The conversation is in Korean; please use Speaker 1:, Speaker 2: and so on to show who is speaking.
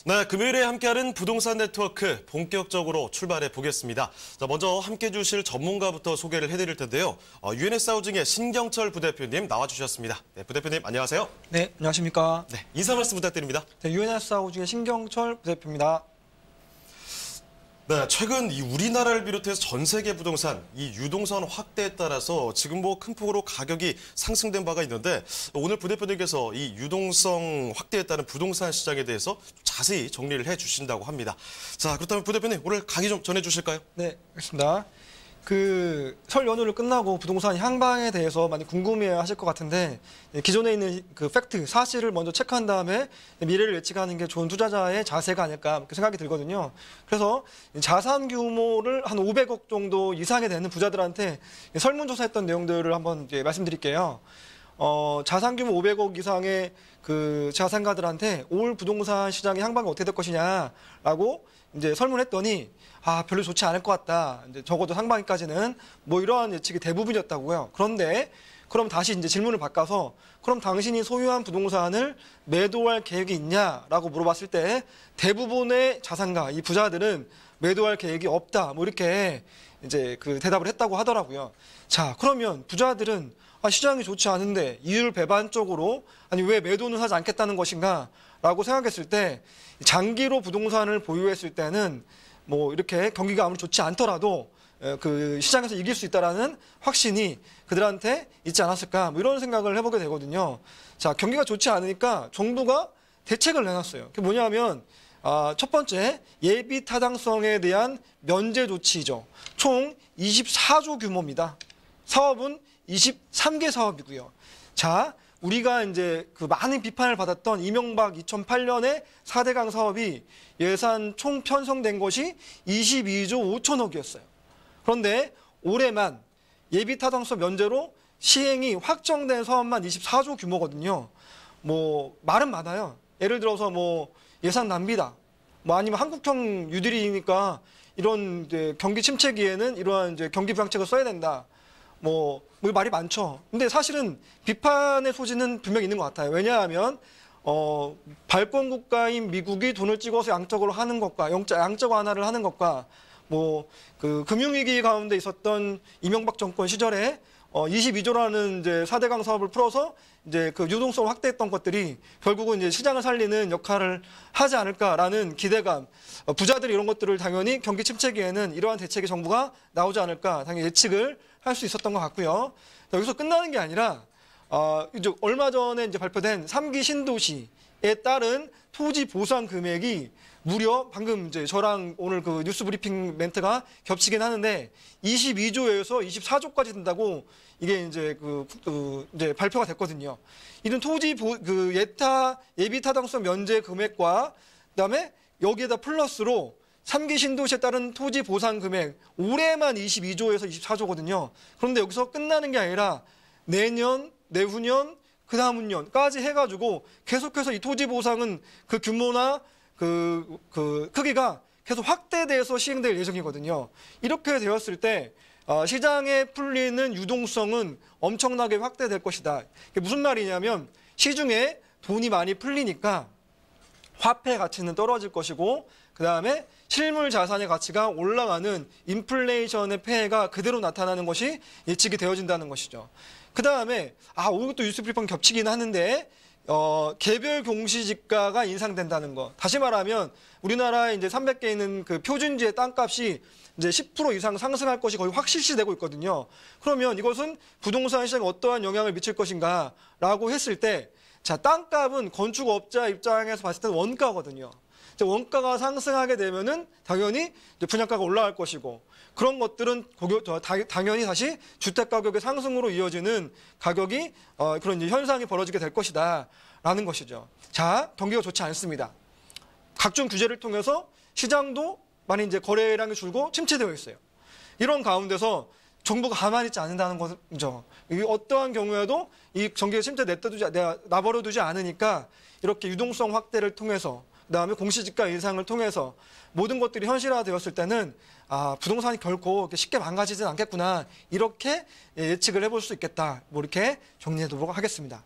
Speaker 1: 네, 금요일에 함께하는 부동산 네트워크 본격적으로 출발해 보겠습니다. 자, 먼저 함께해 주실 전문가부터 소개를 해드릴 텐데요. UNS 하우징의 신경철 부대표님 나와주셨습니다. 네, 부대표님 안녕하세요.
Speaker 2: 네, 안녕하십니까.
Speaker 1: 네, 인사 말씀 부탁드립니다.
Speaker 2: 네, UNS 하우징의 신경철 부대표입니다.
Speaker 1: 네, 최근 우리나라를 비롯해서 전 세계 부동산 이 유동성 확대에 따라서 지금 큰 폭으로 가격이 상승된 바가 있는데 오늘 부대표님께서 이 유동성 확대에 따른 부동산 시장에 대해서 자세히 정리를 해주신다고 합니다. 자, 그렇다면 부대표님 오늘 강의 좀 전해주실까요?
Speaker 2: 네, 알겠습니다. 설 연휴를 끝나고 부동산 향방에 대해서 많이 궁금해하실 것 같은데 기존에 있는 그 팩트, 사실을 먼저 체크한 다음에 미래를 예측하는 게 좋은 투자자의 자세가 아닐까 그렇게 생각이 들거든요. 그래서 자산 규모를 한 500억 정도 이상이 되는 부자들한테 설문조사했던 내용들을 한번 말씀드릴게요. 자산 규모 500억 이상의 그 자산가들한테 올 부동산 시장의 향방이 어떻게 될 것이냐라고 이제 설문했더니 별로 좋지 않을 것 같다. 이제 적어도 상반기까지는 이러한 예측이 대부분이었다고요. 그런데 그럼 다시 이제 질문을 바꿔서 그럼 당신이 소유한 부동산을 매도할 계획이 있냐라고 물어봤을 때 대부분의 자산가, 이 부자들은 매도할 계획이 없다. 이렇게 이제 그 대답을 했다고 하더라고요. 자, 그러면 부자들은 시장이 좋지 않은데 이율 배반적으로 왜 매도는 하지 않겠다는 것인가? 라고 생각했을 때 장기로 부동산을 보유했을 때는 이렇게 경기가 아무리 좋지 않더라도 그 시장에서 이길 수 있다라는 확신이 그들한테 있지 않았을까 이런 생각을 해보게 되거든요. 자, 경기가 좋지 않으니까 정부가 대책을 내놨어요. 그게 뭐냐면 첫 번째 예비 타당성에 대한 면제 조치죠. 총 24조 규모입니다. 사업은 23개 사업이고요. 자, 우리가 이제 그 많은 비판을 받았던 이명박 2008년에 4대강 사업이 예산 총 편성된 것이 22조 5천억이었어요. 그런데 올해만 예비 타당성 면제로 시행이 확정된 사업만 24조 규모거든요. 말은 많아요. 예를 들어서 예산 낭비다. 아니면 한국형 뉴딜이니까 이런 이제 경기 침체기에는 이러한 이제 경기 부양책을 써야 된다. 말이 많죠. 근데 사실은 비판의 소지는 분명히 있는 것 같아요. 왜냐하면 발권 국가인 미국이 돈을 찍어서 양적으로 하는 것과 양적 완화를 하는 것과 그 금융위기 가운데 있었던 이명박 정권 시절에 22조라는 이제 4대강 사업을 풀어서 이제 그 유동성을 확대했던 것들이 결국은 이제 시장을 살리는 역할을 하지 않을까라는 기대감. 부자들이 이런 것들을 당연히 경기 침체기에는 이러한 대책의 정부가 나오지 않을까 당연히 예측을 할 수 있었던 것 같고요. 여기서 끝나는 게 아니라 이제 얼마 전에 이제 발표된 3기 신도시에 따른 토지 보상 금액이 무려 방금 이제 저랑 오늘 그 뉴스 브리핑 멘트가 겹치긴 하는데 22조에서 24조까지 된다고 이게 이제 이제 발표가 됐거든요. 이런 토지 예비 타당성 면제 금액과 그다음에 여기에다 플러스로 3기 신도시에 따른 토지 보상 금액 올해만 22조에서 24조거든요. 그런데 여기서 끝나는 게 아니라 내년, 내후년, 그 다음 년까지 해가지고 계속해서 이 토지 보상은 그 규모나 그 크기가 계속 확대돼서 시행될 예정이거든요. 이렇게 되었을 때 시장에 풀리는 유동성은 엄청나게 확대될 것이다. 이게 무슨 말이냐면 시중에 돈이 많이 풀리니까 화폐 가치는 떨어질 것이고 그 다음에 실물 자산의 가치가 올라가는 인플레이션의 폐해가 그대로 나타나는 것이 예측이 되어진다는 것이죠. 그 다음에 오늘 또 뉴스 브리핑 겹치긴 하는데 개별 공시지가가 인상된다는 거. 다시 말하면 우리나라에 이제 300개 있는 그 표준지의 땅값이 이제 10% 이상 상승할 것이 거의 확실시되고 있거든요. 그러면 이것은 부동산 시장에 어떠한 영향을 미칠 것인가라고 했을 때, 자, 땅값은 건축업자 입장에서 봤을 때는 원가거든요. 원가가 상승하게 되면은 당연히 분양가가 올라갈 것이고 그런 것들은 당연히 다시 주택 가격의 상승으로 이어지는 가격이 그런 현상이 벌어지게 될 것이다라는 것이죠. 자, 경기가 좋지 않습니다. 각종 규제를 통해서 시장도 많이 이제 거래량이 줄고 침체되어 있어요. 이런 가운데서 정부가 가만히 있지 않는다는 거죠. 어떠한 경우에도 이 경기의 침체 내버려두지 않으니까 이렇게 유동성 확대를 통해서 그다음에 공시지가 인상을 통해서 모든 것들이 현실화되었을 때는 부동산이 결코 쉽게 망가지진 않겠구나 이렇게 예측을 해볼 수 있겠다. 이렇게 정리해두도록 하겠습니다.